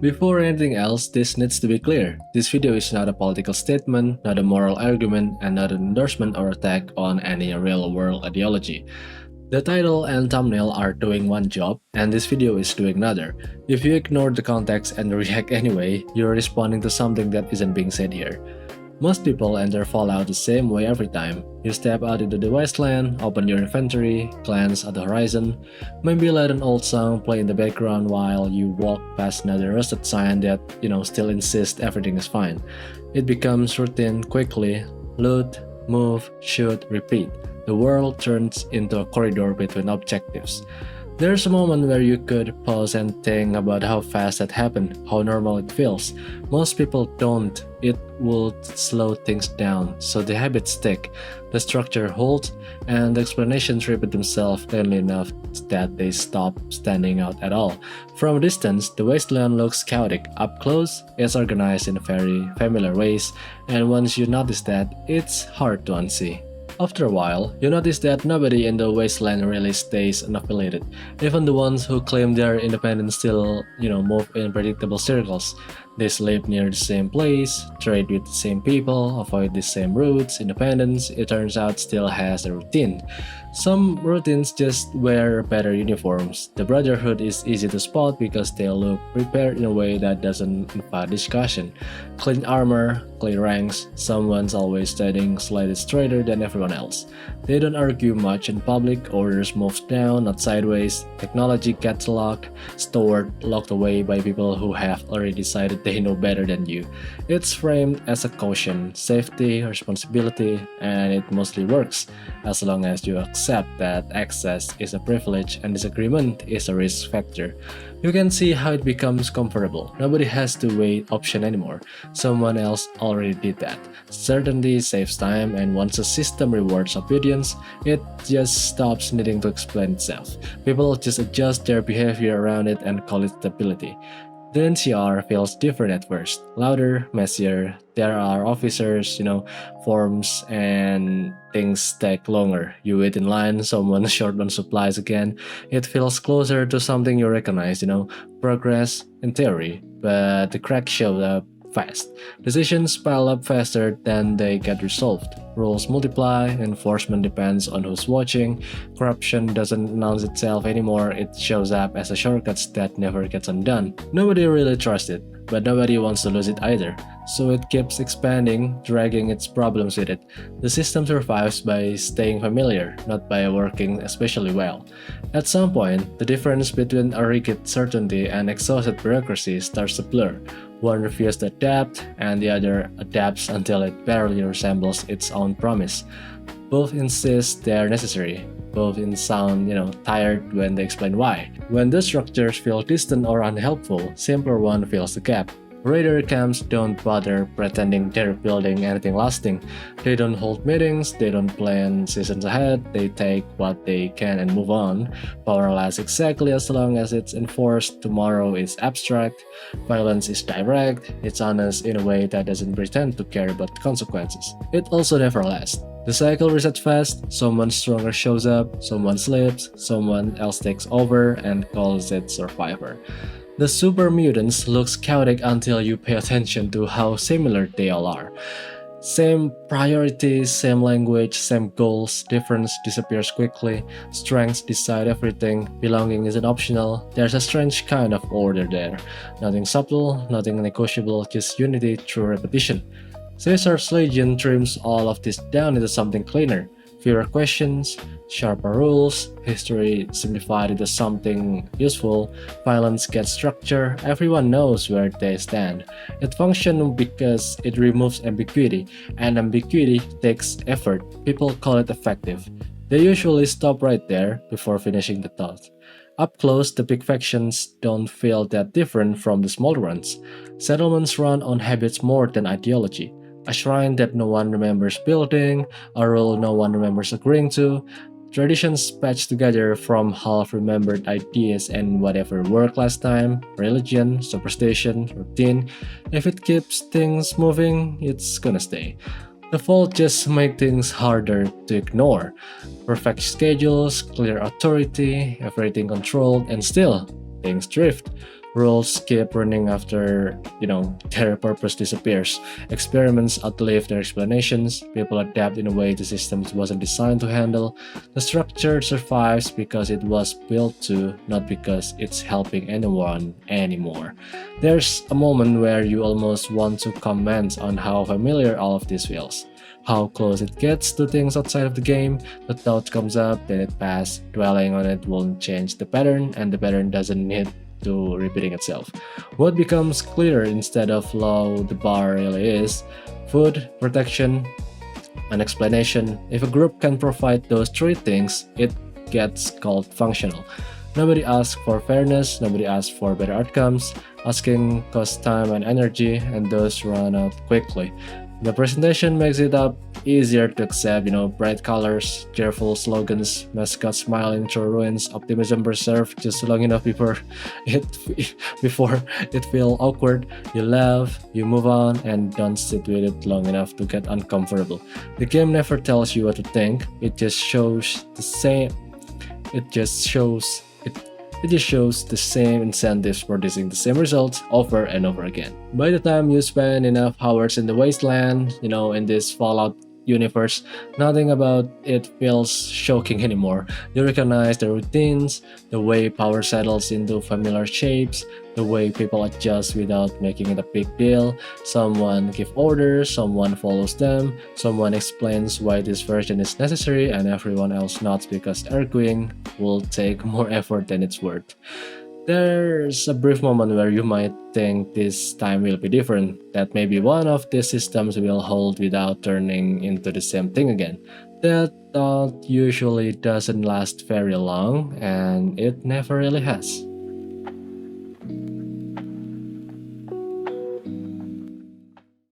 Before anything else, this needs to be clear. This video is not a political statement, not a moral argument, and not an endorsement or attack on any real-world ideology. The title and thumbnail are doing one job, and this video is doing another. If you ignore the context and react anyway, you're responding to something that isn't being said here. Most people enter Fallout the same way every time. You step out into the wasteland, open your inventory, glance at the horizon, maybe let an old song play in the background while you walk past another rusted sign that, still insists everything is fine. It becomes routine quickly. Loot, move, shoot, repeat. The world turns into a corridor between objectives. There's a moment where you could pause and think about how fast that happened, how normal it feels. Most people don't. It would slow things down, so the habits stick, the structure holds, and the explanations repeat themselves clearly enough that they stop standing out at all. From a distance, the wasteland looks chaotic. Up close, it's organized in very familiar ways, and once you notice that, it's hard to unsee. After a while, you notice that nobody in the wasteland really stays unaffiliated. Even the ones who claim they're independent still, move in predictable circles. They sleep near the same place, trade with the same people, avoid the same routes. Independence, it turns out, still has a routine. Some routines just wear better uniforms. The brotherhood is easy to spot because they look prepared in a way that doesn't invite discussion. Clean armor, clean ranks, someone's always standing slightly straighter than everyone else. They don't argue much in public, orders move down, not sideways, technology gets locked, stored, locked away by people who have already decided they know better than you. It's framed as a caution, safety, responsibility, and it mostly works, as long as you accept that access is a privilege and disagreement is a risk factor. You can see how it becomes comfortable. Nobody has to weigh option anymore. Someone else already did that. Certainty saves time, and once a system rewards obedience, it just stops needing to explain itself. People just adjust their behavior around it and call it stability. The NCR feels different at first, louder, messier. There are officers, forms, and things take longer. You wait in line, someone's short on supplies again. It feels closer to something you recognize, progress in theory, but the cracks show up fast. Decisions pile up faster than they get resolved. Rules multiply, enforcement depends on who's watching. Corruption doesn't announce itself anymore, it shows up as a shortcut that never gets undone. Nobody really trusts it, but nobody wants to lose it either. So it keeps expanding, dragging its problems with it. The system survives by staying familiar, not by working especially well. At some point, the difference between a rigid certainty and exhausted bureaucracy starts to blur. One refuses to adapt, and the other adapts until it barely resembles its own promise. Both insist they are necessary. Both sound, tired when they explain why. When the structures feel distant or unhelpful, simpler one fills the gap. Raider camps don't bother pretending they're building anything lasting. They don't hold meetings, they don't plan seasons ahead, they take what they can and move on. Power lasts exactly as long as it's enforced. Tomorrow is abstract, violence is direct, it's honest in a way that doesn't pretend to care about consequences. It also never lasts. The cycle resets fast, someone stronger shows up, someone slips, someone else takes over and calls it survivor. The super mutants looks chaotic until you pay attention to how similar they all are. Same priorities, same language, same goals, difference disappears quickly, strengths decide everything, belonging isn't optional, there's a strange kind of order there. Nothing subtle, nothing negotiable, just unity through repetition. Caesar's Legion trims all of this down into something cleaner. Fewer questions, sharper rules, history simplified into something useful, violence gets structure, everyone knows where they stand. It functions because it removes ambiguity, and ambiguity takes effort. People call it effective. They usually stop right there before finishing the thought. Up close, the big factions don't feel that different from the small ones. Settlements run on habits more than ideology. A shrine that no one remembers building, a rule no one remembers agreeing to, traditions patched together from half-remembered ideas and whatever worked last time, religion, superstition, routine. If it keeps things moving, it's gonna stay. The fault just makes things harder to ignore. Perfect schedules, clear authority, everything controlled, and still, things drift. Rules keep running after, their purpose disappears. Experiments outlive their explanations. People adapt in a way the system wasn't designed to handle. The structure survives because it was built to, not because it's helping anyone anymore. There's a moment where you almost want to comment on how familiar all of this feels. How close it gets to things outside of the game. The thought comes up, then it passes. Dwelling on it won't change the pattern, and the pattern doesn't need to repeating itself. What becomes clear instead of low the bar really is: food, protection, and explanation. If a group can provide those three things, it gets called functional. Nobody asks for fairness, nobody asks for better outcomes. Asking costs time and energy, and those run out quickly. The presentation makes it up easier to accept, bright colors, cheerful slogans, mascots smiling through ruins, optimism preserved just long enough it before it feel awkward. You laugh, you move on, and don't sit with it long enough to get uncomfortable. The game never tells you what to think. It just shows the same. It just shows it. It just shows the same incentives producing the same results over and over again. By the time you spend enough hours in the wasteland, in this Fallout universe, nothing about it feels shocking anymore. You recognize the routines, the way power settles into familiar shapes, the way people adjust without making it a big deal. Someone gives orders, someone follows them, someone explains why this version is necessary, and everyone else nods because arguing will take more effort than it's worth. There's a brief moment where you might think this time will be different, that maybe one of these systems will hold without turning into the same thing again. That thought usually doesn't last very long, and it never really has.